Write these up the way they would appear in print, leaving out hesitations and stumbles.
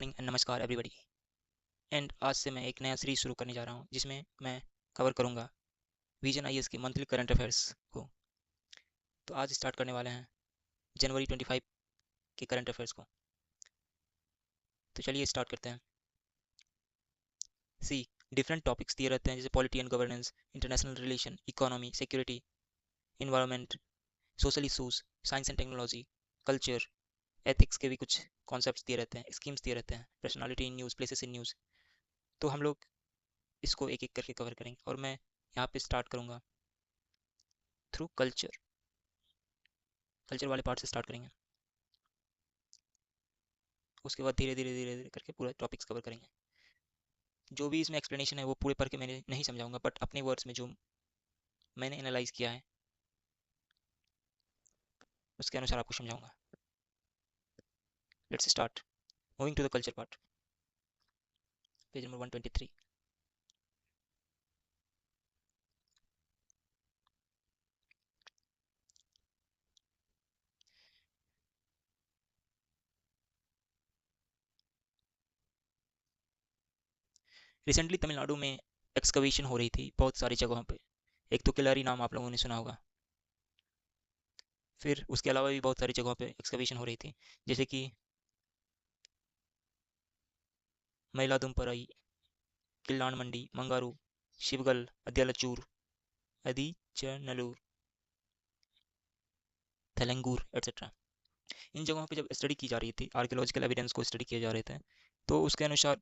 Morning and नमस्कार everybody. And आज से मैं एक नया सीरीज शुरू करने जा रहा हूँ जिसमें मैं कवर करूँगा विजन आईएएस के मंथली करंट अफेयर्स को। तो आज स्टार्ट करने वाले हैं जनवरी 25 के करंट अफेयर्स को। तो चलिए स्टार्ट करते हैं। सी, डिफरेंट टॉपिक्स दिए रहते हैं जैसे polity and governance, international relation, economy, security, environment, social issues, science and technology, culture, ethics के भी कुछ कॉन्सेप्ट्स दिए रहते हैं, स्कीम्स दिए रहते हैं, personality in news, places in news. तो हम लोग इसको एक एक करके कवर करेंगे और मैं यहाँ पे स्टार्ट करूँगा थ्रू कल्चर। कल्चर वाले पार्ट से स्टार्ट करेंगे, उसके बाद धीरे धीरे धीरे धीरे करके पूरा टॉपिक्स कवर करेंगे। जो भी इसमें एक्सप्लेनेशन है वो पूरे पढ़ के मैंने नहीं समझाऊंगा, बट अपने वर्ड्स में जो मैंने एनालाइज किया है उसके अनुसार आपको समझाऊंगा। Let's start moving to the culture part, page number 123। Recently Tamil Nadu में एक्सकवेशन हो रही थी बहुत सारी जगहों पे। एक तो किलारी नाम आप लोगों ने सुना होगा। फिर उसके अलावा भी बहुत सारी जगहों पे एक्सकवेशन हो रही थी, जैसे कि मैलादुम्पराई, किल्लान मंडी, मंगारू, शिवगल, अद्यालचूर, अदीचनलूर, थेलंगूर एट्सेट्रा। इन जगहों पे जब स्टडी की जा रही थी, आर्कियोलॉजिकल एविडेंस को स्टडी किए जा रहे थे, तो उसके अनुसार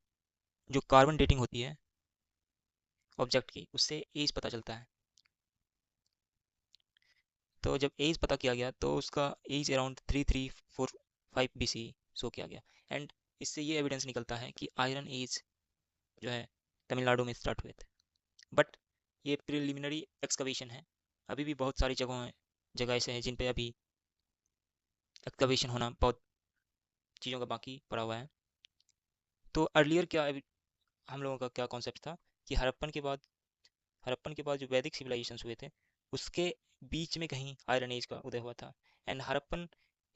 जो कार्बन डेटिंग होती है ऑब्जेक्ट की, उससे एज पता चलता है। तो जब एज पता किया गया तो उसका एज अराउंड 3345 BC शो किया गया। एंड इससे ये एविडेंस निकलता है कि आयरन एज जो है तमिलनाडु में स्टार्ट हुए थे। बट ये प्रिलिमिनरी एक्सकवेशन है, अभी भी बहुत सारी जगह ऐसे हैं जिन पे अभी एक्सकवेशन होना बहुत चीज़ों का बाकी पड़ा हुआ है। तो अर्लियर क्या हम लोगों का क्या कॉन्सेप्ट था कि हड़प्पन के बाद जो वैदिक सिविलाइजेशन हुए थे उसके बीच में कहीं आयरन एज का उदय हुआ था। एंड हड़प्पन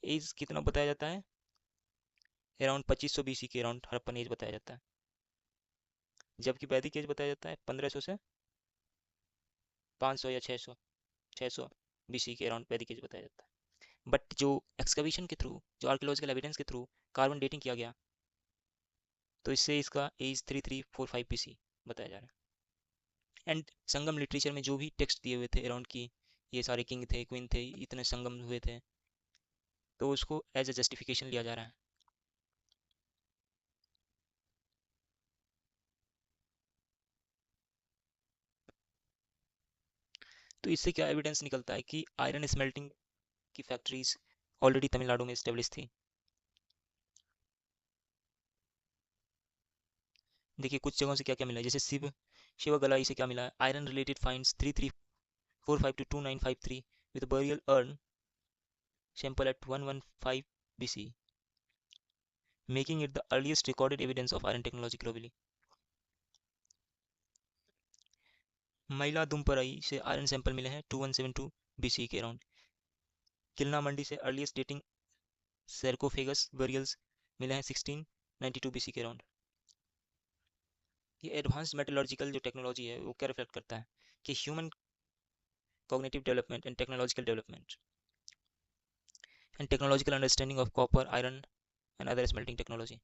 एज कितना बताया जाता है, अराउंड 2500 BC के अराउंड हड़प्पन एज बताया जाता है, जबकि वैदिक एज बताया जाता है 1500 से 500 या 600 BC के अराउंड वैदिक एज बताया जाता है। बट जो एक्सकवेशन के थ्रू, जो आर्कियोलॉजिकल एविडेंस के थ्रू कार्बन डेटिंग किया गया, तो इससे इसका एज 3345 BC बताया जा रहा है। एंड संगम लिटरेचर में जो भी टेक्स्ट दिए हुए थे अराउंड की ये सारे किंग थे, क्वीन थे, इतने संगम हुए थे, तो उसको एज ए जस्टिफिकेशन लिया जा रहा है। तो इससे क्या एविडेंस निकलता है कि आयरन स्मेल्टिंग की फैक्ट्रीज ऑलरेडी तमिलनाडु में स्टेब्लिश थी। देखिए कुछ जगहों से क्या क्या मिला है, जैसे शिवगलाई से क्या मिला है, iron related finds 3345 to 2953 with burial urn sample at 115 BC, making it the earliest recorded evidence of iron technology globally. मैलादुम्पराई से आयरन सैंपल मिले हैं 2172 BC के अराउंड। किलना मंडी से अर्लीस्ट डेटिंग सैर्कोफेगस बरियल्स मिले हैं 1692 BC के अराउंड। ये एडवांस्ड मेटलर्जिकल जो टेक्नोलॉजी है वो क्या रिफ्लेक्ट करता है कि human cognitive development and technological development and technological understanding of copper, iron and other smelting technology.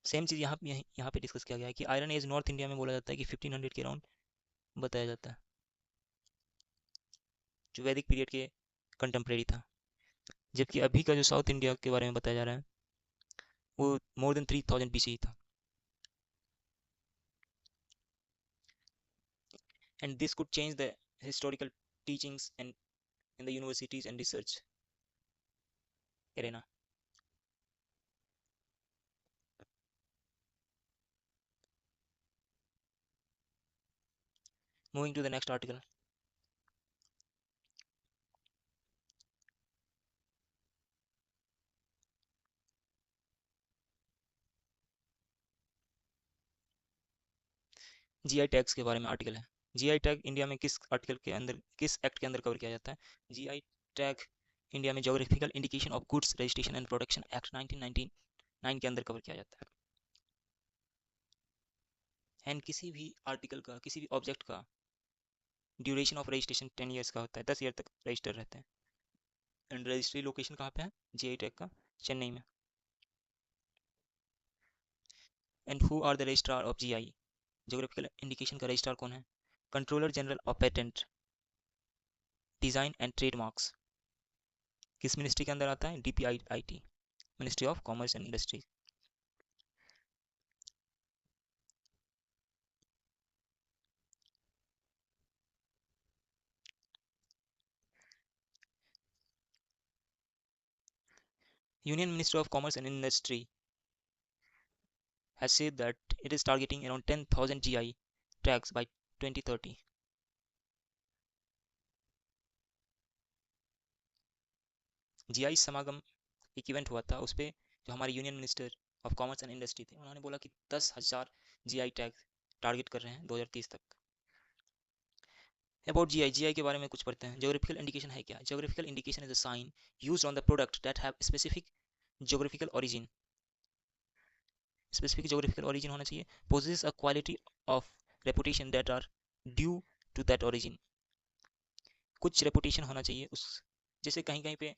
Same चीज़ यहाँ पे डिस्कस किया गया है कि आयरन एज नॉर्थ इंडिया में बोला जाता है कि 1500 के अराउंड बताया जाता है, जो वैदिक पीरियड के कंटेम्प्रेरी था। जबकि अभी का जो साउथ इंडिया के बारे में बताया जा रहा है वो मोर देन 3000 BC था। And this could change the historical teachings and in the universities and research arena. Moving to the next article. GI tags के बारे में आर्टिकल है। जीआई टैग इंडिया में किस आर्टिकल के अंदर, किस एक्ट के अंदर कवर किया जाता है? जीआई टैग इंडिया में geographical indication of goods registration and production act 1999 के अंदर कवर किया जाता है। एंड किसी भी आर्टिकल का, किसी भी ऑब्जेक्ट का ड्यूरेशन ऑफ रजिस्ट्रेशन 10 ईयर्स का होता है, 10 ईयर तक रजिस्टर रहते हैं। एंड रजिस्ट्री लोकेशन कहाँ पे है जीआई टैग का? चेन्नई में। And who are the registrar of GI? Geographical indication का रजिस्ट्रार कौन है? Controller general of patent, design and trademarks. किस मिनिस्ट्री के अंदर आता है? DPIIT, ministry of commerce and industry. Union Ministry of Commerce and Industry has said that it is targeting around 10,000 GI tags by 2030. GI समागम एक event हुआ था, उस पर जो हमारे union minister of commerce and industry थे, उन्होंने बोला कि 10,000 GI टैग टारगेट कर रहे हैं 2030 तक। अबाउट जीआई के बारे में कुछ पढ़ते हैं। ज्योग्राफिकल इंडिकेशन है क्या? Geographical indication is a sign used on the product that have specific geographical origin. Specific geographical origin होना चाहिए। Possess a quality of reputation that are due to that origin. कुछ रेपुटेशन होना चाहिए उस, जैसे कहीं कहीं पे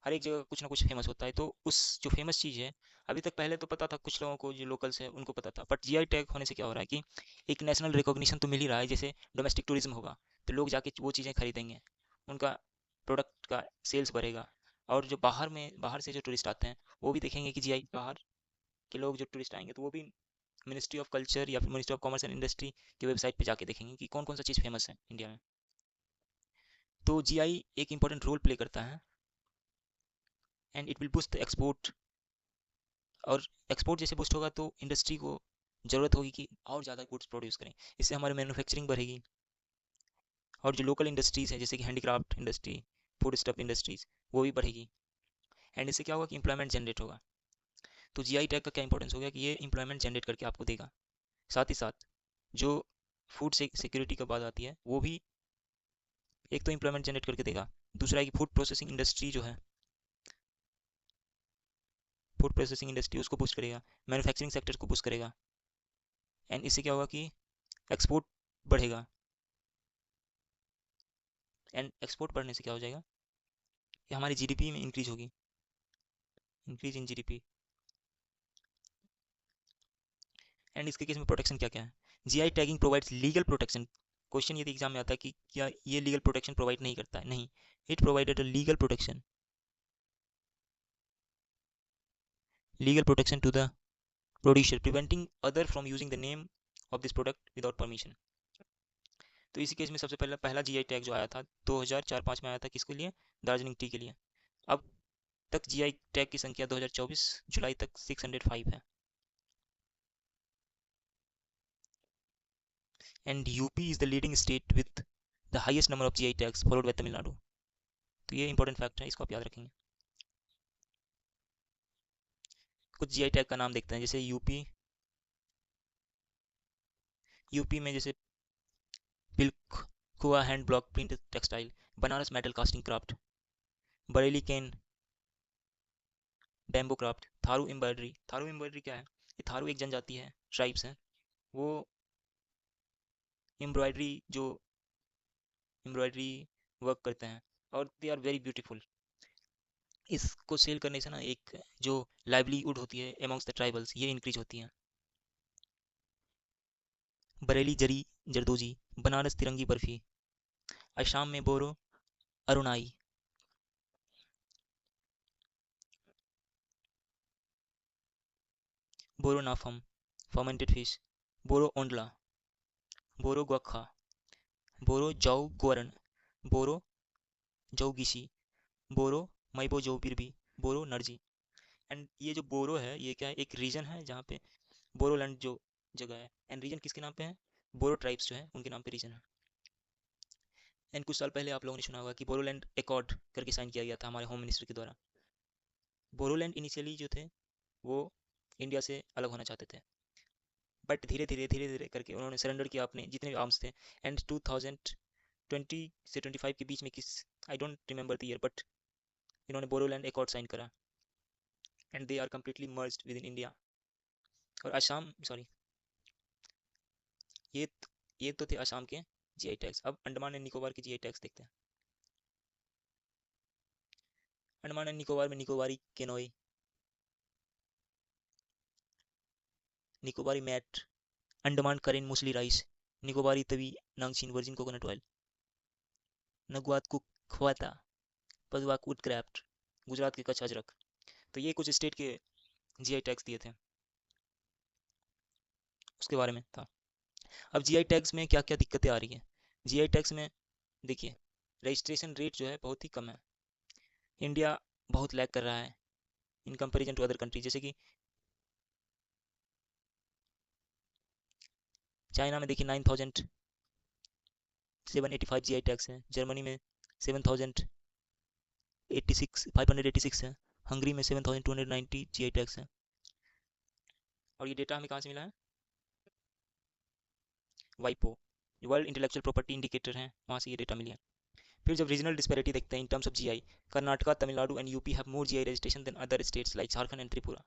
हर एक जगह कुछ ना कुछ फेमस होता है, तो उस जो फेमस चीज़ है, अभी तक पहले तो पता था कुछ लोगों को, जो लोकल्स है उनको पता था, बट जीआई टैग होने से क्या हो रहा है कि एक नेशनल रिकॉग्निशन तो मिल ही रहा है। जैसे डोमेस्टिक टूरिज्म होगा तो लोग जाके वो चीज़ें खरीदेंगे, उनका प्रोडक्ट का सेल्स बढ़ेगा। और जो बाहर से जो टूरिस्ट आते हैं वो भी देखेंगे कि जीआई, बाहर के लोग जो टूरिस्ट आएंगे तो वो भी मिनिस्ट्री ऑफ कल्चर या फिर ministry of commerce and industry की वेबसाइट पे जाके देखेंगे कि कौन कौन सा चीज़ फेमस है इंडिया में। तो जीआई एक इंपॉर्टेंट रोल प्ले करता है and it will boost the export. और एक्सपोर्ट जैसे बूस्ट होगा तो इंडस्ट्री को ज़रूरत होगी कि और ज़्यादा गुड्स प्रोड्यूस करें, इससे हमारी मैन्युफैक्चरिंग बढ़ेगी। और जो लोकल इंडस्ट्रीज़ है जैसे कि handicraft industry, food stuff industries, वो भी बढ़ेगी। एंड इससे क्या होगा कि एम्प्लॉयमेंट जनरेट होगा। तो जीआई टैग का क्या इंपॉर्टेंस हो गया कि ये एम्प्लॉयमेंट जनरेट करके आपको देगा। साथ ही साथ जो फूड सिक्योरिटी का बात आती है, वो भी एक तो एम्प्लॉयमेंट जनरेट करके देगा, दूसरा है कि फूड प्रोसेसिंग इंडस्ट्री जो है, फूड प्रोसेसिंग इंडस्ट्री उसको बूस्ट करेगा, मैन्युफैक्चरिंग सेक्टर को बूस्ट करेगा। एंड इससे क्या होगा कि एक्सपोर्ट बढ़ेगा। एंड एक्सपोर्ट बढ़ने से क्या हो जाएगा कि हमारी जीडीपी में इंक्रीज होगी, इंक्रीज इन जीडीपी। एंड इसके केस में प्रोटेक्शन क्या क्या है? GI tagging provides legal protection. Question यदि एग्जाम में आता है कि क्या ये लीगल प्रोटेक्शन प्रोवाइड नहीं करता है? नहीं, it provided a legal protection to the producer, preventing other from using the name of this product without permission. तो इसी केस में सबसे पहला जीआई टैग जो आया था 2004-5 में आया था, किसके लिए? दार्जिलिंग टी के लिए। अब तक जीआई टैग की संख्या 2024 जुलाई तक 605 है। And UP is the leading state with the highest number of GI tags followed by Tamil Nadu. तो ये इंपॉर्टेंट फैक्ट है, इसको आप याद रखेंगे। कुछ जीआई टैग का नाम देखते हैं, जैसे यूपी में जैसे Pilkhuwa hand block print textile, Banaras metal casting craft, Bareilly cane bamboo craft, Tharu embroidery. Tharu embroidery क्या है? ये थारू एक जनजाति है, ट्राइब्स हैं, वो एम्ब्रॉयडरी जो एम्ब्रॉयडरी वर्क करते हैं और दे आर वेरी ब्यूटीफुल। इसको सेल करने से ना एक जो लाइवलीहुड होती है एमॉन्ग्स द ट्राइबल्स, ये इंक्रीज होती है। बरेली जरी जरदोजी, बनारस तिरंगी बर्फी, असम में बोरो अरुणाई, बोरो नाफम फर्मेंटेड फिश, बोरो ओंडला, बोरो गुआखा, बोरो जाऊ गोरन, बोरो जौगिशी, बोरो मैबो जो बिरबी, बोरो नर्जी। एंड ये जो बोरो है ये क्या है? एक रीजन है जहाँ पे बोरोलैंड जो जगह है। एंड रीजन किसके नाम पे है? बोरो ट्राइब्स जो है उनके नाम पे रीजन है। एंड कुछ साल पहले आप लोगों ने सुना होगा कि बोरोलैंड एकॉर्ड करके साइन किया गया था हमारे होम मिनिस्टर के द्वारा। बोरोलैंड इनिशियली जो थे वो इंडिया से अलग होना चाहते थे, बट धीरे धीरे करके उन्होंने सरेंडर किया अपने जितने भी आर्म्स थे। एंड 2020 से 25 के बीच में किस, I don't remember the year, but इन्होंने बोडोलैंड एकॉर्ड साइन करा and they are completely merged with in India. और असम, सॉरी, ये ये तो थे असम के जीआई टैग्स। अब अंडमान एंड निकोबार के जीआई टैग्स देखते हैं। अंडमान एंड निकोबार में Nicobari केनोई, Nicobari mat, Andaman Karen Musli rice, Nicobari Tavi Nangchin virgin coconut oil, नगवात कुक खवाता, पदवाक वुड क्राफ्ट, गुजरात के कच्छ अजरक। तो ये कुछ स्टेट के जीआई टैग्स दिए थे, उसके बारे में था। अब जीआई टैग्स में क्या क्या दिक्कतें आ रही हैं? जीआई टैग्स में देखिए, रजिस्ट्रेशन रेट जो है बहुत ही कम है। इंडिया बहुत लैग कर रहा है in comparison to other country. जैसे कि चाइना में देखिए 9785 जीआई टैग्स हैं, जर्मनी में 586 है, हंगरी में 7290 जीआई टैग्स हैं। और ये डेटा हमें कहाँ से मिला है? वाइपो, वर्ल्ड इंटेलेक्चुअल प्रॉपर्टी इंडिकेटर है, वहाँ से ये डेटा मिली है। फिर जब रीजनल डिस्पैरिटी देखते हैं in terms of GI, Karnataka, Tamil Nadu and UP have more GI registration than other states like Jharkhand and Tripura.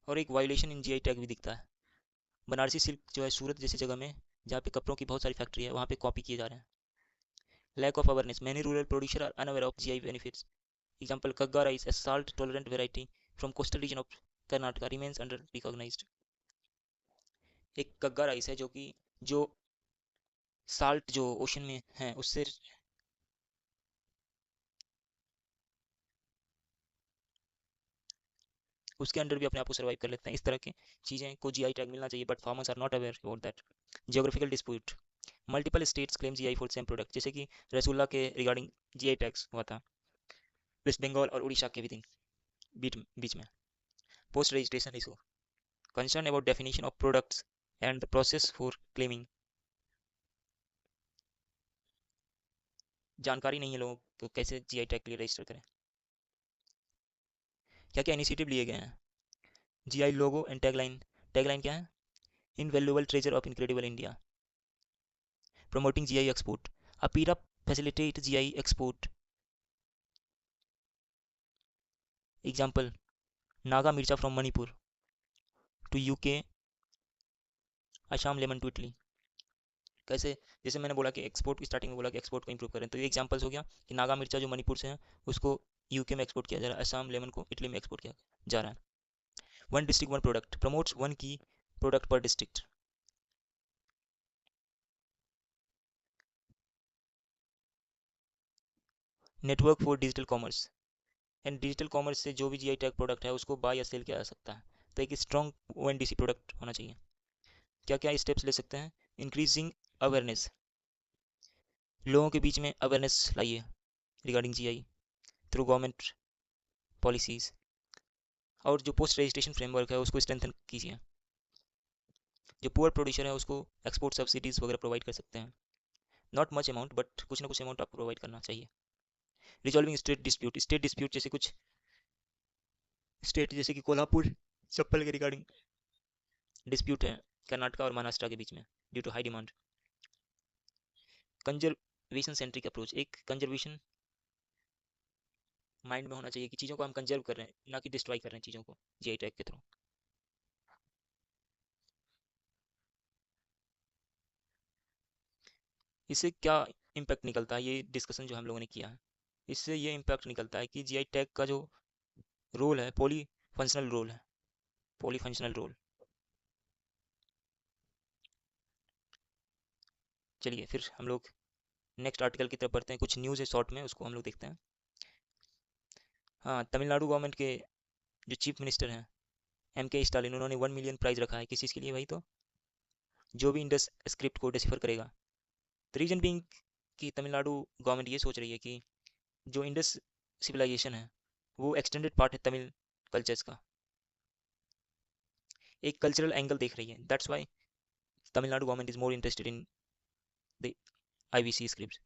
और एक वायोलेशन इन जीआई टैग भी दिखता है। बनारसी सिल्क जो है सूरत जैसी जगह में, जहाँ पे कपड़ों की बहुत सारी फैक्ट्री है, वहाँ पे कॉपी किए जा रहे हैं। Lack of awareness, many rural producer are unaware of GI benefits. Example, Kagga rice, a salt tolerant variety from coastal region of Karnataka remains under recognized। एक कग्गा राइस है जो कि जो साल्ट जो ओशन में है उससे, उसके अंडर भी अपने आप को सर्वाइव कर लेते हैं। इस तरह की चीज़ें को जीआई टैग मिलना चाहिए, but farmers are not aware about that. Geographical dispute, multiple states claim GI for same product, जैसे कि रसगुल्ला के रिगार्डिंग जीआई टैग्स हुआ था वेस्ट बंगाल और उड़ीसा के विदिन बीच में। Post registration issue, concern about definition of products and the process for claiming. जानकारी नहीं है लोगों को कैसे जीआई टैग के लिए रजिस्टर करें। क्या क्या इनिशिएटिव लिए गए हैं? GI logo and tagline. Tagline क्या है? Invaluable treasure of incredible India. Promoting GI export, APEDA facilitate GI export. Example, Naga mircha from Manipur to UK, Assam lemon to Italy. कैसे? जैसे मैंने बोला कि एक्सपोर्ट की स्टार्टिंग में बोला कि एक्सपोर्ट को इंप्रूव करें, तो ये एग्जांपल्स हो गया कि नागा मिर्चा जो मणिपुर से है उसको यूके में एक्सपोर्ट किया जा रहा है, असम लेमन को इटली में एक्सपोर्ट किया जा रहा है। One district one product, promotes one की प्रोडक्ट पर district. Network for digital commerce, and digital commerce से जो भी जीआई टैग प्रोडक्ट है उसको बाय या सेल किया जा सकता है। तो एक स्ट्रॉन्ग ओएनडीसी प्रोडक्ट होना चाहिए। क्या क्या स्टेप्स ले सकते हैं? इंक्रीजिंग अवेयरनेस, लोगों के बीच में अवेयरनेस लाइए regarding GI through government policies. और जो पोस्ट रजिस्ट्रेशन फ्रेमवर्क है उसको स्ट्रेंथन कीजिए। जो पुअर प्रोड्यूसर है उसको एक्सपोर्ट सब्सिडीज़ वगैरह प्रोवाइड कर सकते हैं। नॉट मच अमाउंट, बट कुछ ना कुछ अमाउंट आपको प्रोवाइड करना चाहिए। रिजॉल्विंग स्टेट डिस्प्यूट जैसे कुछ स्टेट जैसे कि कोल्हापुर चप्पल के रिगार्डिंग डिस्प्यूट है कर्नाटका और महाराष्ट्र के बीच में due to high demand. Conservation centric approach, एक कंजर्वेशन माइंड में होना चाहिए कि चीज़ों को हम कंजर्व कर रहे हैं, ना कि डिस्ट्रॉय कर रहे हैं चीज़ों को जीआई टैग के थ्रू। इससे क्या इम्पैक्ट निकलता है, ये डिस्कशन जो हम लोगों ने किया है, इससे ये इम्पैक्ट निकलता है कि जीआई टैग का जो रोल है पॉली फंक्शनल रोल है, पॉली फंक्शनल रोल। चलिए फिर हम लोग नेक्स्ट आर्टिकल की तरफ बढ़ते हैं। कुछ न्यूज़ है शॉर्ट में, उसको हम लोग देखते हैं। हाँ, तमिलनाडु गवर्नमेंट के जो चीफ मिनिस्टर हैं एम के स्टालिन, उन्होंने 1 मिलियन प्राइज रखा है। किस चीज़ के लिए भाई? तो जो भी इंडस स्क्रिप्ट को डिसिफर करेगा। द रीजन बीइंग कि तमिलनाडु गवर्नमेंट ये सोच रही है कि जो इंडस सिविलाइजेशन है वो एक्सटेंडेड पार्ट है तमिल कल्चर्स का, एक कल्चरल एंगल देख रही है। That's why Tamil Nadu government is more interested in the IVC script.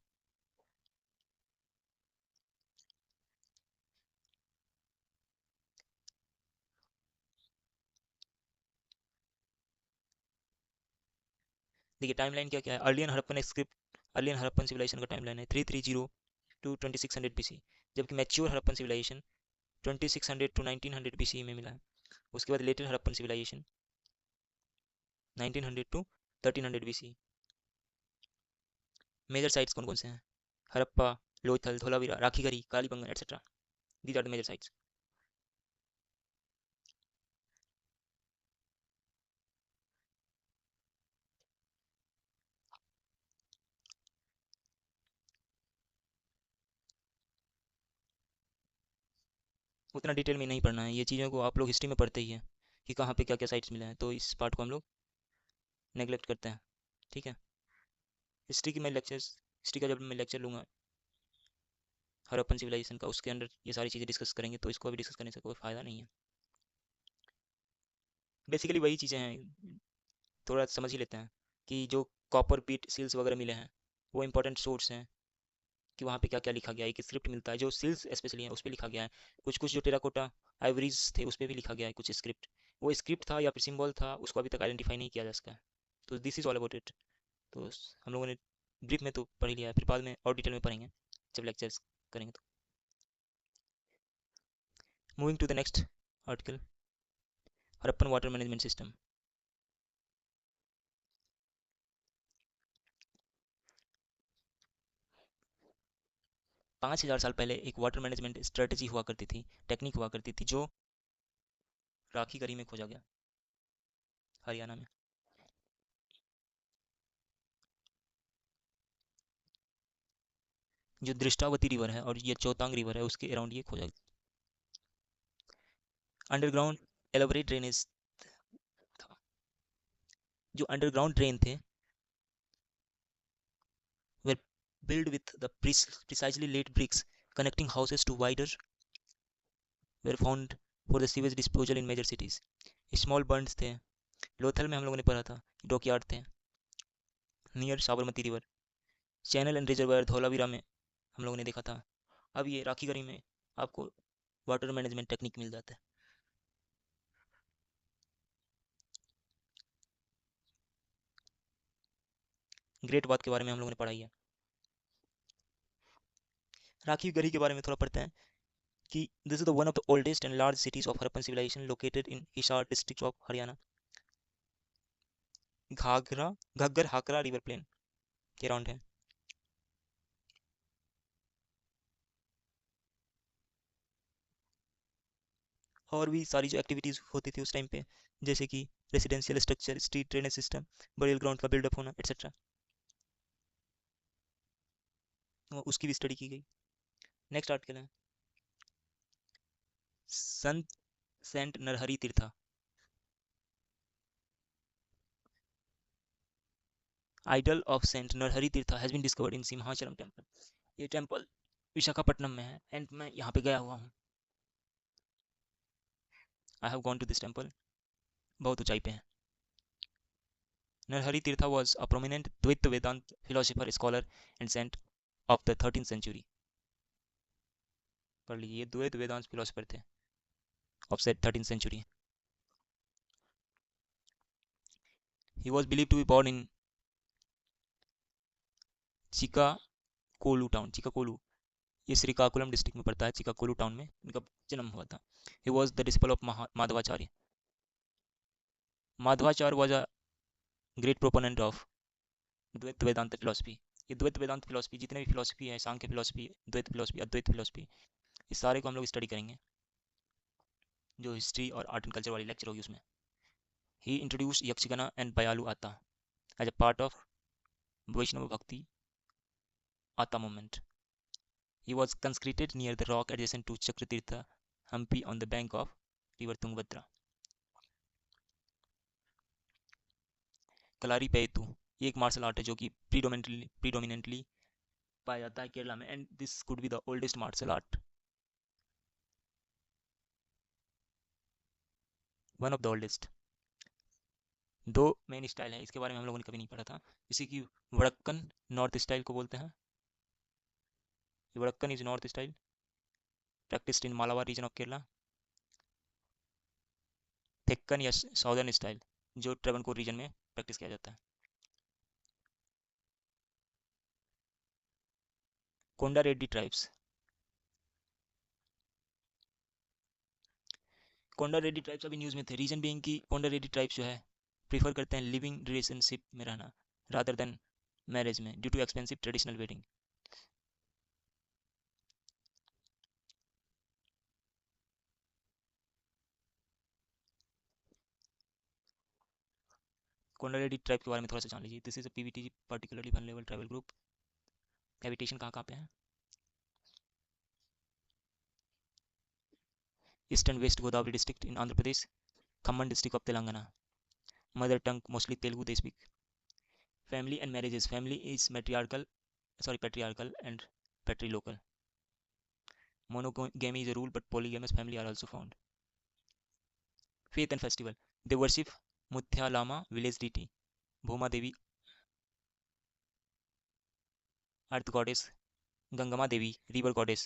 देखिए टाइमलाइन क्या क्या है। Early Harappan script, early Harappan civilization का टाइमलाइन है 330 टू 2600 बीसी, जबकि mature Harappan civilization 2600 to 1900 BC में मिला है। उसके बाद later Harappan civilization 1900 to 1300 BC. Major sites कौन कौन से हैं? Harappa, Lothal, Dholavira, Rakhigarhi, Kalibangan etcetera. These are the major sites. उतना डिटेल में नहीं पढ़ना है, ये चीज़ों को आप लोग हिस्ट्री में पढ़ते ही हैं कि कहाँ पे क्या क्या साइट्स मिले हैं, तो इस पार्ट को हम लोग नेगलेक्ट करते हैं। ठीक है, हिस्ट्री की मैं लेक्चर्स, हिस्ट्री का जब मैं लेक्चर लूँगा हड़प्पन सिविलाइजेशन का, उसके अंदर ये सारी चीज़ें डिस्कस करेंगे, तो इसको अभी डिस्कस करने से कोई फ़ायदा नहीं है। बेसिकली वही चीज़ें हैं, थोड़ा समझ ही लेते हैं कि जो कॉपर बीट सील्स वगैरह मिले हैं वो इंपॉर्टेंट सोर्स हैं कि वहाँ पे क्या क्या लिखा गया है। एक स्क्रिप्ट मिलता है जो सील्स स्पेशली है उस पर लिखा गया है। कुछ कुछ जो टेराकोटा आइवरीज थे उस पर भी लिखा गया है कुछ स्क्रिप्ट। वो स्क्रिप्ट था या फिर सिंबल था, उसको अभी तक आइडेंटिफाई नहीं किया जा सका है। तो this is all about it. तो हम लोगों ने ब्रीफ में तो पढ़ ही लिया है, फिर बाद में और डिटेल में पढ़ेंगे जब लेक्चर्स करेंगे तो। Moving to the next article, Harappan water management system. 5000 साल पहले एक वाटर मैनेजमेंट स्ट्रेटजी हुआ करती थी, टेक्निक हुआ करती थी, जो राखी गढ़ी में खोजा गया, हरियाणा में। जो दृष्टावती रिवर है और ये चौतांग रिवर है उसके अराउंड ये खोजा गया। अंडरग्राउंड एलोबरेट ड्रेनेज था। जो अंडरग्राउंड ड्रेन थे were built with the precisely laid bricks connecting houses to wider were found for the sewage disposal in major cities. Small Burns थे। लोथल में हम लोगों ने पढ़ा था, डॉकयार्ड थे near Sabarmati river. Channel and reservoir Dholavira में हम लोगों ने देखा था। अब ये राखीगढ़ी में आपको वाटर मैनेजमेंट टेक्निक मिल जाता है। ग्रेट बात के बारे में हम लोगों ने पढ़ाई है। राखीगढ़ी के बारे में थोड़ा पढ़ते हैं कि this is the one of the oldest and large cities of Harappan civilization located in Hisar district of Haryana. Ghaghara Ghaggar Hakra river plain के अराउंड है। और भी सारी जो एक्टिविटीज़ होती थी उस टाइम पे, जैसे कि residential structure, street drainage system, burial ground का बिल्डअप होना एटसेट्रा, उसकी भी स्टडी की गई। नेक्स्ट आर्टिकल है Sant saint Narahari Tirtha. Idol of saint Narahari Tirtha has been discovered in Simhachalam temple. ये टेम्पल विशाखापट्टनम में है एंड मैं यहाँ पे गया हुआ हूँ। I have gone to this temple, बहुत ऊंचाई पे है। नरहरि तीर्था was a prominent Dvaita Vedant philosopher, scholar and saint of the 13th century। पढ़ लीजिए, ये द्वैत वेदांत फिलोसफर थे of 13th century। He was believed to be born in Chikakolu town, Chikakolu, ये श्रीकाकुलम डिस्ट्रिक्ट में पड़ता है, चिकाकोलू टाउन में इनका जन्म हुआ था। He was the disciple of Madhvacharya. Madhvacharya was a great proponent of Dvaita Vedanta philosophy. ये द्वैत वेदांत फिलोसफी जितने भी फिलोसफी है, सांख्य फिलोसफी, द्वैत फिलोसफी, अद्वैत फिलोसफी, इस सारे को हम लोग स्टडी करेंगे जो हिस्ट्री और आर्ट एंड कल्चर वाली लेक्चर होगी उसमें। ही इंट्रोड्यूस यक्षगना एंड बयालू आता एज अ पार्ट ऑफ वैष्णव भक्ति आता movement. He was consecrated near the rock adjacent to Chakratirtha Hampi on the bank of river Tungabhadra। कलारी पैतु, ये एक मार्शल आर्ट है जो कि प्रीडोमिनेंटली पाया जाता है केरला में, and this could be the oldest martial art, one of the oldest. दो मेन स्टाइल है, इसके बारे में हम लोगों ने कभी नहीं पढ़ा था, जैसे कि वड़क्कन नॉर्थ स्टाइल को बोलते हैं। Vadakkan is north style practised in Malabar region of Kerala. Thekkan या साउदर्न स्टाइल जो ट्रेवनकोर रीजन में प्रैक्टिस किया जाता है। कोंडा रेड्डी ट्राइब्स। कोंडा रेड्डी ट्राइब्स अभी न्यूज़ में थे, रीजन बीइंग कि कोंडा रेड्डी ट्राइब्स जो है प्रीफर करते हैं लिविंग रिलेशनशिप में रहना रादर देन मैरिज में, due to expensive traditional wedding. Konda Reddy tribe के बारे में थोड़ा सा जान लीजिए। This is a PVT particularly vulnerable tribal group. Habitation कहाँ कहाँ पे है? East and west Godavari district in Andhra Pradesh, Khammam district of Telangana. Mother tongue mostly Telugu they speak. Family and marriages, family is matriarchal, sorry patriarchal and patrilocal. Monogamy is a rule, but polygamous family are also found. Faith and festival. They worship Muthya village deity, Bhuma Devi, earth goddess, Gangama Devi, river goddess,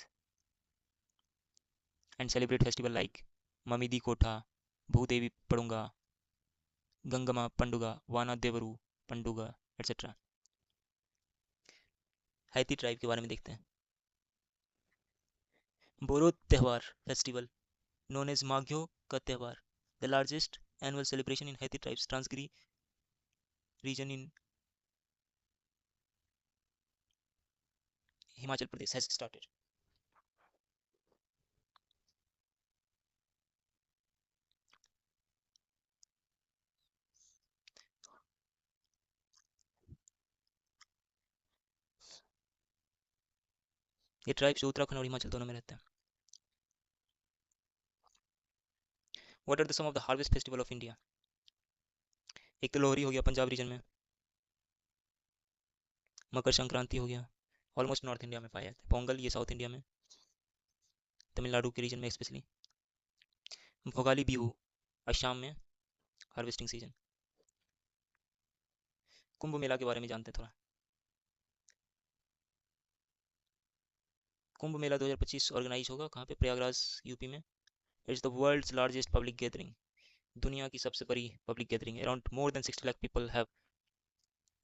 and celebrate festival like Mamidi Kotha, Bhudevi Padunga, Gangama Panduga, Vana Devaru Panduga, etc. Haiti tribe के बारे में देखते हैं। बोरो त्यौहार festival known as Maghyo का त्यौहार, the largest annual celebration in Haiti tribes Transgiri region in Himachal Pradesh has started. ये tribes Uttarakhand और हिमाचल दोनों में रहते हैं। What are the some of the harvest festival of India? एक तो लोहरी हो गया पंजाब रीजन में, मकर संक्रांति हो गया, ऑलमोस्ट नॉर्थ इंडिया में पाया जाता है। पोंगल ये साउथ इंडिया में, तमिलनाडु के रीजन में स्पेशली। भोगाली बिहू असम में, हार्वेस्टिंग सीजन। कुंभ मेला के बारे में जानते हैं थोड़ा। कुंभ मेला 2025 ऑर्गेनाइज होगा कहाँ पे? प्रयागराज यूपी में। It's the world's largest public gathering, दुनिया की सबसे बड़ी public gathering. Around more than 60 lakh people have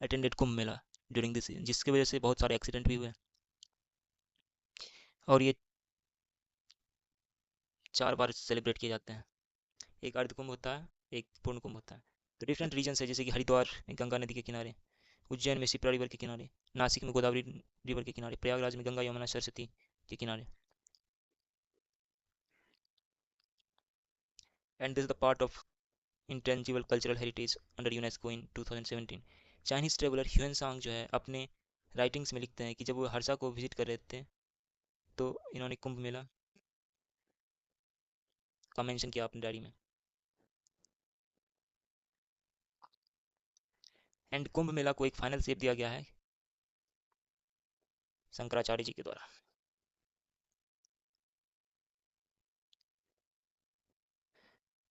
attended Kumbh Mela during this, जिसकी वजह से बहुत सारे एक्सीडेंट भी हुए। और ये 4 बार सेलिब्रेट किए जाते हैं, एक अर्ध कुंभ होता है, एक पूर्ण कुंभ होता है। तो डिफरेंट रीजन है, जैसे कि हरिद्वार में गंगा नदी के किनारे, उज्जैन में शिप्रा रिवर के किनारे, नासिक में गोदावरी रिवर के किनारे, प्रयागराज में गंगा यमुना सरस्वती के किनारे। And this is the part of intangible cultural heritage under UNESCO in 2017। Chinese traveller Hiuen सांग जो है अपने राइटिंग्स में लिखते हैं कि जब वो हर्षा को विजिट कर रहे थे तो इन्होंने कुंभ मेला का मेंशन किया अपनी डायरी में। एंड कुंभ मेला को एक फाइनल शेप दिया गया है शंकराचार्य जी के द्वारा।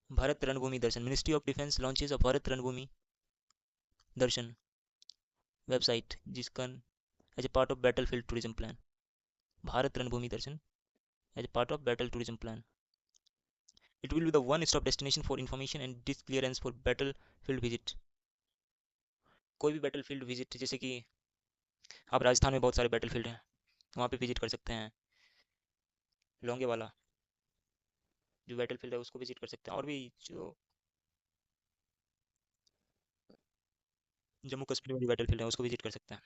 Bharat Ranbhoomi Darshan, ministry of defence launches a Bharat Ranbhoomi Darshan website, जिसका as a part of battlefield tourism plan. Bharat Ranbhoomi Darshan as a part of battle tourism plan. It will be the one stop destination for information and disc clearance for battlefield visit. कोई भी battle field visit, जैसे कि आप राजस्थान में बहुत सारे battle field हैं, वहाँ पे विजिट कर सकते हैं। लोंगेवाला जो बैटल फील्ड है उसको विजिट कर सकते हैं, और भी जो जम्मू कश्मीर वाली बैटल फील्ड है उसको विजिट कर सकते हैं।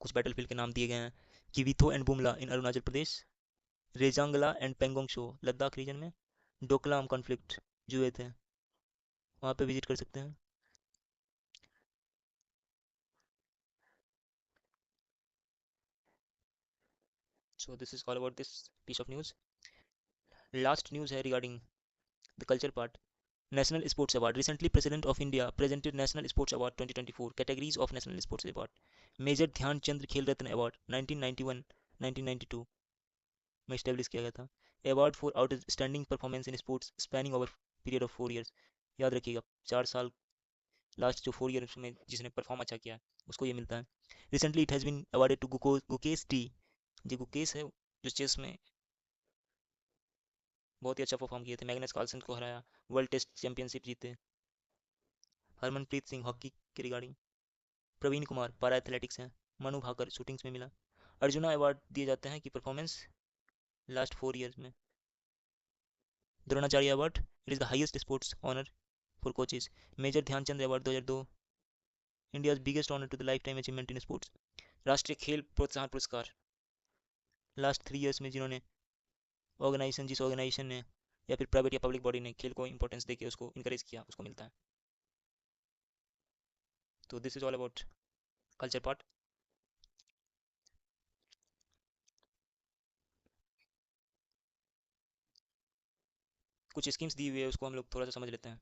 कुछ बैटल फील्ड के नाम दिए गए हैं, Kibithoo and Bumla in Arunachal Pradesh, Rezang La and Pangong Tso Ladakh region में, डोकलाम कॉन्फ्लिक्ट जो हुए थे वहाँ पे विजिट कर सकते हैं। So this is all about this piece of news. Last news है regarding the culture part. National Sports Award. Recently, President of India presented National Sports Award 2024. Categories of National Sports Award. Major ध्यान चंद्र खेल रत्न award 1991-1992 में establish किया गया था। Award for outstanding performance in sports spanning over period of 4 years। याद रखिएगा 4 साल, last जो 4 years में जिसने परफॉर्म अच्छा किया उसको ये मिलता है। Recently it has been awarded to Gukesh T. जो गुकेश है जो चेस में बहुत ही अच्छा परफॉर्म किए थे, मैग्नस कार्लसन को हराया, वर्ल्ड टेस्ट चैंपियनशिप जीते। हरमनप्रीत सिंह हॉकी के regarding Praveen Kumar para athletics हैं, मनु भाकर शूटिंग्स में मिला। अर्जुना अवार्ड दिए जाते हैं कि परफॉर्मेंस लास्ट 4 ईयर्स में। Dronacharya award, it is the highest sports honour for coaches. Major Dhyan Chand award 2002, India's biggest honour to the lifetime achievement in sports. राष्ट्रीय खेल प्रोत्साहन पुरस्कार, लास्ट 3 ईयर्स में जिन्होंने जिस ऑर्गेनाइजेशन ने या फिर प्राइवेट या पब्लिक बॉडी ने खेल को इंपॉर्टेंस देके उसको इंकरेज किया, उसको मिलता है। तो this is all about culture part. कुछ स्कीम्स दी हुई है, उसको हम लोग थोड़ा सा समझ लेते हैं।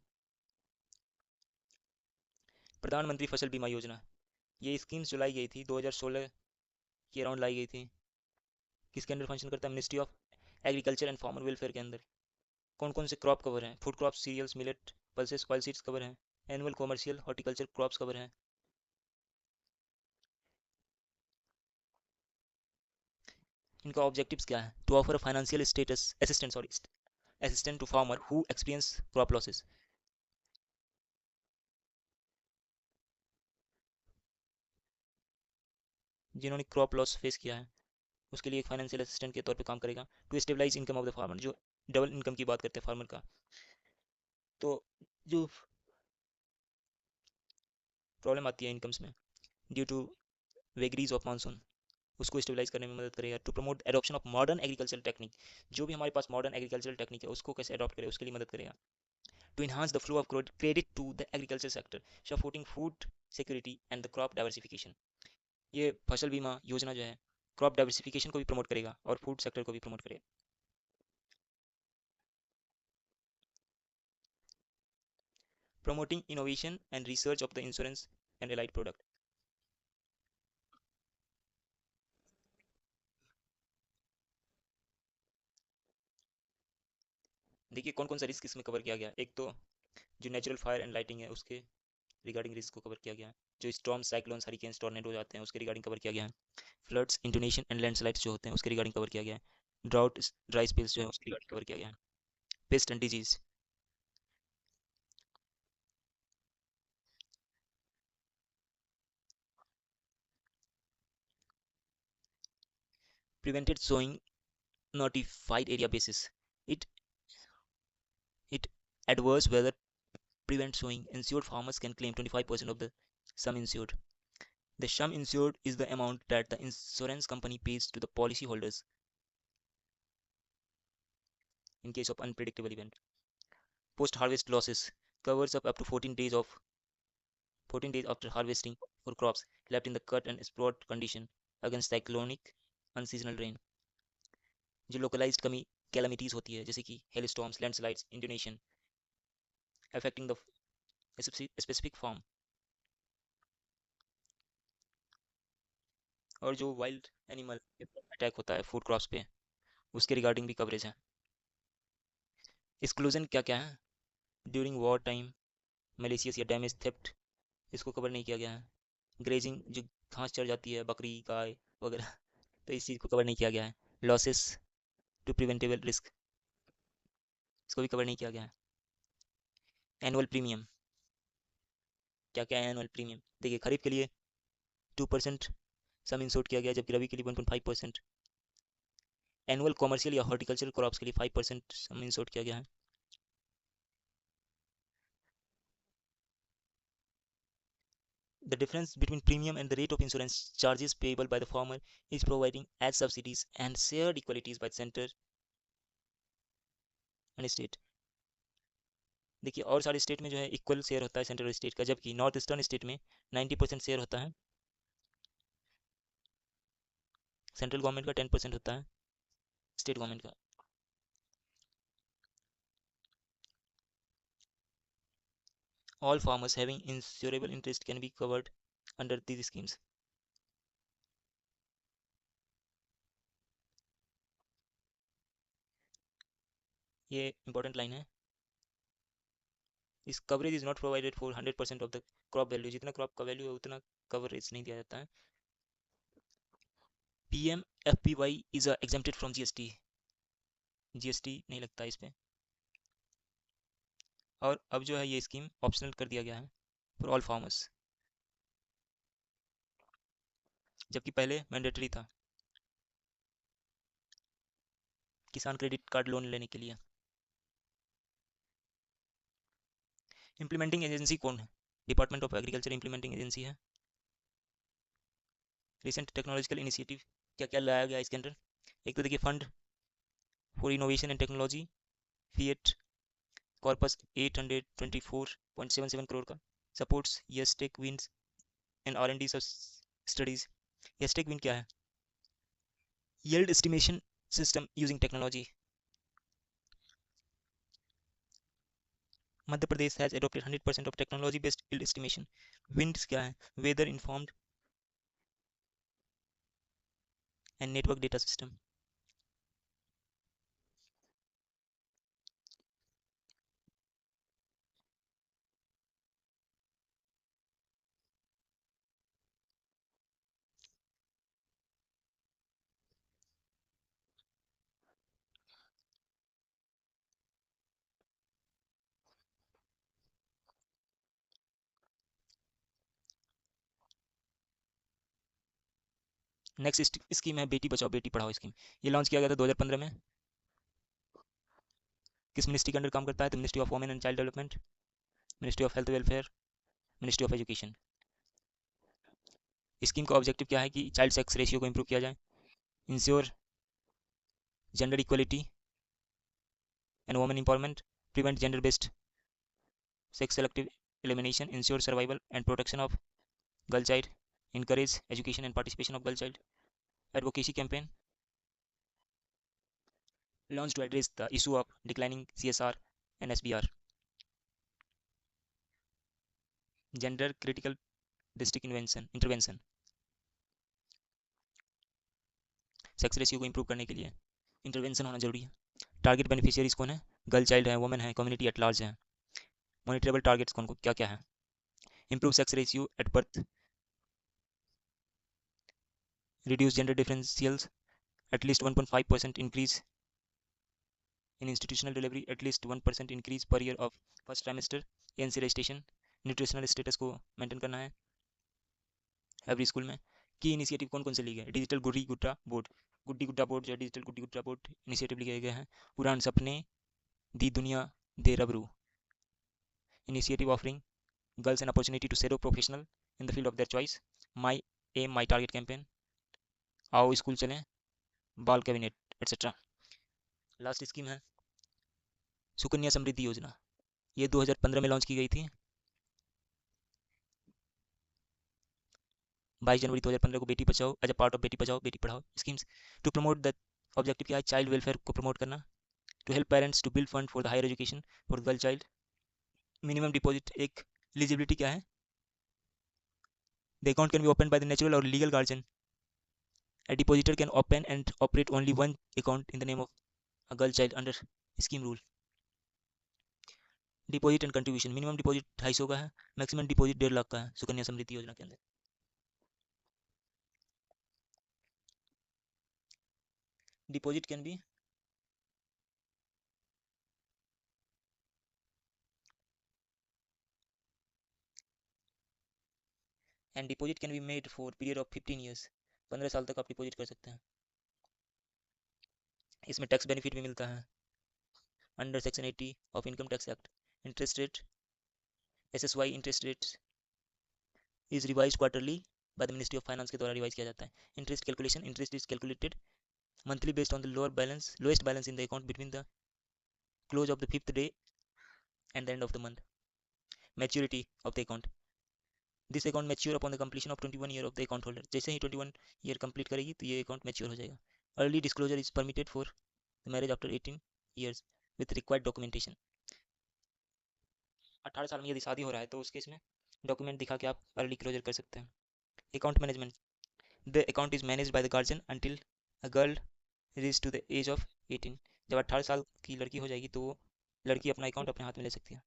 प्रधानमंत्री फसल बीमा योजना, ये स्कीम्स जो लाई गई थी 2016 के अराउंड लाई गई थी। किसके अंडर फंक्शन करता है? Ministry of agriculture and farmer welfare के अंदर। कौन कौन से क्रॉप कवर हैं? Food crop, cereals, millet, pulses, oil seeds cover हैं। Annual commercial horticulture crops cover हैं। इनका ऑब्जेक्टिव्स क्या है? To offer financial status assistant to farmer who experience crop losses. जिन्होंने क्रॉप लॉस फेस किया है उसके लिए एक फाइनेंशियल असिस्टेंट के तौर पे काम करेगा। To stabilise income of the farmer, जो डबल इनकम की बात करते हैं फार्मर का, तो जो प्रॉब्लम आती है इनकम्स में due to vagaries of monsoon, उसको स्टेबलाइज करने में मदद करेगा। To promote adoption of modern agricultural technique, जो भी हमारे पास मॉडर्न एग्रीकल्चरल टेक्निक है उसको कैसे अडॉप्ट करे उसके लिए मदद करेगा। To enhance the flow of credit to the agriculture sector, supporting food security and the crop diversification. ये फसल बीमा योजना जो है क्रॉप डाइवर्सिफिकेशन को भी प्रमोट करेगा और फूड सेक्टर को भी प्रमोट करेगा। Promoting innovation and research of the insurance and allied product. देखिए कौन कौन सा रिस्क इसमें कवर किया गया। एक तो जो नेचुरल फायर एंड लाइटिंग है उसके रिगार्डिंग रिस्क को कवर किया गया है। जो स्टॉर्म, साइक्लोन्स, हरिकेन्स, टॉर्नेडोज आते हैं उसके रिगार्डिंग कवर किया गया है। फ्लड्स, इंटोनेशन एंड लैंडस्लाइड्स जो होते हैं उसके रिगार्डिंग कवर किया गया है। ड्राउट, ड्राई स्पेल्स जो है उसके रिगार्डिंग कवर किया गया है। Paste and disease, prevented sowing notified area basis. It it adverse weather prevent sowing. Insured farmers can claim 25% of the sum insured. The sum insured is the amount that the insurance company pays to the policy holders in case of unpredictable event. Post harvest losses covers up to 14 days after harvesting for crops left in the cut and sprout condition against cyclonic unseasonal rain. जो localized कमी calamities होती है जैसे कि hailstorms, landslides, inundation affecting the specific farm, और जो wild animal attack होता है फूड क्रॉप्स पे उसके रिगार्डिंग भी कवरेज है। एक्सक्लूजन क्या क्या है? ड्यूरिंग वॉर टाइम, मलेशियस या डैमेज, थेफ्ट, इसको कवर नहीं किया गया है। ग्रेजिंग, जो घास चढ़ जाती है बकरी गाय वगैरह, तो इस चीज़ को कवर नहीं किया गया है। लॉसेस टू प्रिवेंटेबल रिस्क, इसको भी कवर नहीं किया गया है। एनुअल प्रीमियम, क्या क्या है एनुअल प्रीमियम? देखिए खरीफ के लिए 2% सम इंसोर्ट किया गया जबकि रबी के लिए 1.5%। एनुअल कॉमर्शियल या हॉर्टिकल्चरल क्रॉप्स के लिए 5% सम इंसोर्ट किया गया है। The difference between premium and the rate of insurance charges payable by the farmer is providing as subsidies and shared equalities by the center and state। देखिए और सारे स्टेट में जो है इक्वल शेयर होता है सेंट्रल स्टेट का, जबकि नॉर्थ ईस्टर्न स्टेट में 90% शेयर होता है सेंट्रल गवर्नमेंट का, 10% होता है स्टेट गवर्नमेंट का। All farmers having insurable interest can be covered under these schemes। ये इंपॉर्टेंट लाइन है। इस coverage is not provided for 100% of the crop value, जितना क्रॉप का वैल्यू है उतना कवरेज नहीं दिया जाता है। PMFPY is exempted from GST, GST नहीं लगता इस पे। और अब जो है ये स्कीम ऑप्शनल कर दिया गया है फॉर ऑल फार्मर्स। जबकि पहले मैंडेटरी था किसान क्रेडिट कार्ड लोन लेने के लिए। इम्प्लीमेंटिंग एजेंसी कौन है? Department of agriculture implementing agency है। रिसेंट टेक्नोलॉजिकल इनिशिएटिव क्या क्या लाया गया इसके अंदर? एक तो देखिए fund for innovation and technology, FIAT corpus 824.77 crore का। सपोर्ट्स यस टेक विंस and R and D studies. YES TECH win क्या है? Yield estimation system using technology. Madhya Pradesh has adopted 100% of technology based yield estimation। WINDS क्या है? Weather informed and network data system. Next scheme है बेटी बचाओ बेटी पढ़ाओ scheme. ये launch किया गया था 2015 में। किस मिनिस्ट्री के अंडर काम करता है? तो ministry of women and child development, ministry of health welfare, ministry of education. Scheme का ऑब्जेक्टिव क्या है कि चाइल्ड सेक्स रेशियो को इंप्रूव किया जाए, ensure gender equality and women empowerment, prevent gender based sex selective elimination, ensure survival and protection of girl child, encourage education and participation of girl child, advocacy campaign launched to address the issue of declining CSR and SBR, gender critical district intervention, sex ratio को improve करने के लिए intervention होना जरूरी है। Target beneficiaries कौन है? Girl child है, वुमेन है, कम्युनिटी एट लार्ज है। मॉनिटरेबल टारगेट्स कौन को क्या क्या है? Improve sex ratio at birth, reduce gender differentials, at least 1.5% increase in institutional delivery, at least 1% increase per year of first trimester, ANC registration, nutritional status को maintain करना है every school में। की इनिशिएटिव कौन कौन से लिए गए? डिजिटल गुड्डी गुड्डा बोर्ड, गुड्डी गुड्डा बोर्ड जो डिजिटल गुड्डी गुड्डा बोर्ड इनिशिएटिव लिए गए हैं। उड़ान Sapne Di Duniya De Rubaru, initiative offering girls an opportunity to shadow professional in the field of their choice, my aim my target campaign, आओ स्कूल चलें, बाल कैबिनेट एट्सेट्रा। लास्ट स्कीम है सुकन्या समृद्धि योजना। ये 2015 में लॉन्च की गई थी, 22 जनवरी 2015 को। Beti Bachao as a part of बेटी Bachao Beti Padhao schemes to promote the objective क्या है? चाइल्ड वेलफेयर को प्रमोट करना, to help parents to build fund for the higher education for girl child. Minimum deposit एक एलिजिबिलिटी क्या है? The account can be open by the natural or legal guardian. A depositor can open and operate only one account in the name of a girl child under scheme rule। Deposit and contribution, minimum deposit 250 का है, maximum deposit 1.5 lakh का है सुकन्या समृद्धि योजना के अंदर। Deposit can be and deposit can be made for period of 15 years, 15 साल तक आप डिपॉजिट कर सकते हैं। इसमें टैक्स बेनिफिट भी मिलता है under section 80 of income tax act. Interest rate SSY interest rate is revise quarterly by the ministry of finance के द्वारा रिवाइज किया जाता है। Interest calculation, interest is calculated monthly based on the lowest balance in the account between the close of the 5th day and the end of the month। Maturity of the account, this account mature upon the completion of 21 year of the account holder। जैसे ही 21 year complete करेगी तो ये account mature हो जाएगा। Early disclosure is permitted for the marriage after 18 years with required documentation. 18 साल में यदि शादी हो रहा है तो उस केस में डॉक्यूमेंट दिखा के आप अर्ली क्लोजर कर सकते हैं। Account management, the account is managed by the guardian until a girl reach to the age of 18। जब 18 साल की लड़की हो जाएगी तो वो लड़की अपना अकाउंट अपने हाथ में ले सकती है।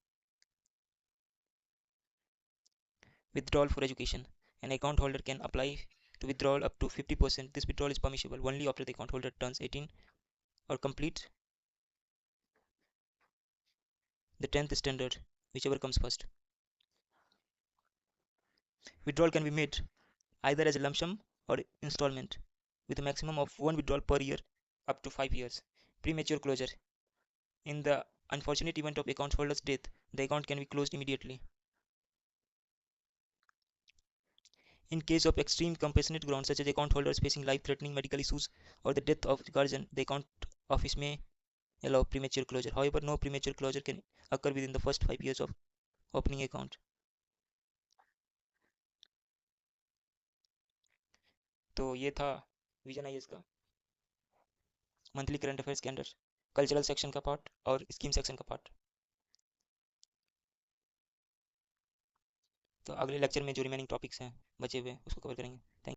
Withdrawal for education, an account holder can apply to withdrawal up to 50%। This withdrawal is permissible only after the account holder turns 18 or complete the 10th standard, whichever comes first। Withdrawal can be made either as a lump sum or installment with a maximum of one withdrawal per year up to 5 years. Premature closure. In the unfortunate event of account holder's death, the account can be closed immediately. In case of extreme compassionate grounds such as account holders facing life-threatening medical issues or the death of the guardian, the account office may allow premature closure. However, no premature closure can occur within the first 5 years of opening account. तो ये था vision IAS का monthly current affairs के अंदर cultural section का part और scheme section का part. तो अगले लेक्चर में जो रिमेनिंग टॉपिक्स हैं बचे हुए उसको कवर करेंगे। थैंक